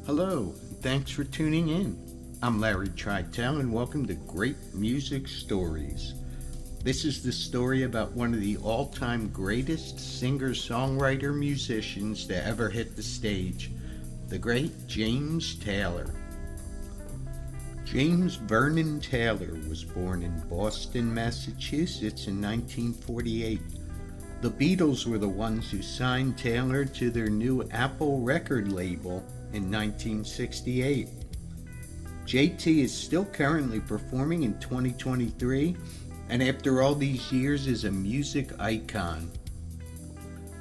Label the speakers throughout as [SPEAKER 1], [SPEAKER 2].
[SPEAKER 1] Hello, and thanks for tuning in. I'm Larry Tritel, and welcome to Great Music Stories. This is the story about one of the all-time greatest singer-songwriter musicians to ever hit the stage, the great James Taylor. James Vernon Taylor was born in Boston, Massachusetts in 1948. The Beatles were the ones who signed Taylor to their new Apple record label in 1968. JT is still currently performing in 2023, and after all these years is a music icon.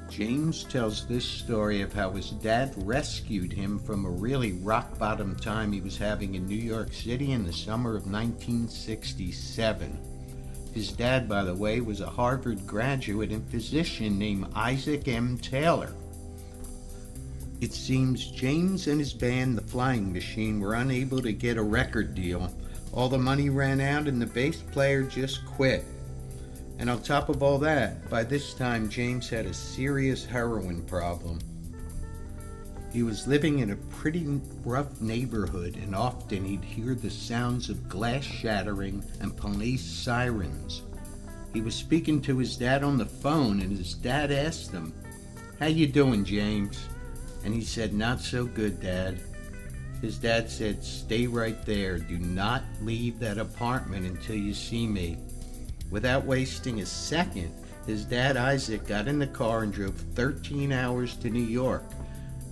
[SPEAKER 1] James tells this story of how his dad rescued him from a really rock-bottom time he was having in New York City in the summer of 1967. His dad, by the way, was a Harvard graduate and physician named Isaac M. Taylor. It seems James and his band, The Flying Machine, were unable to get a record deal. All the money ran out and the bass player just quit. And on top of all that, by this time James had a serious heroin problem. He was living in a pretty rough neighborhood, and often he'd hear the sounds of glass shattering and police sirens. He was speaking to his dad on the phone, and his dad asked him, "How you doing, James?" And he said, "Not so good, Dad." His dad said, "Stay right there. Do not leave that apartment until you see me." Without wasting a second, his dad Isaac got in the car and drove 13 hours to New York.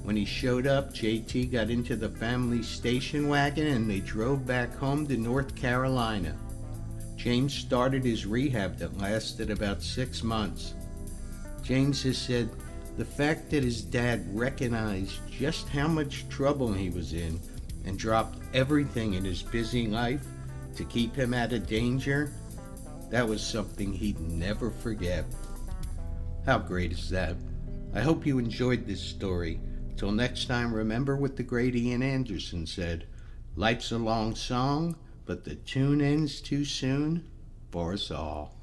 [SPEAKER 1] When he showed up, JT got into the family station wagon and they drove back home to North Carolina. James started his rehab that lasted about 6 months. James has said, the fact that his dad recognized just how much trouble he was in and dropped everything in his busy life to keep him out of danger, that was something he'd never forget. How great is that? I hope you enjoyed this story. Till next time, remember what the great Ian Anderson said, "Life's a long song, but the tune ends too soon for us all."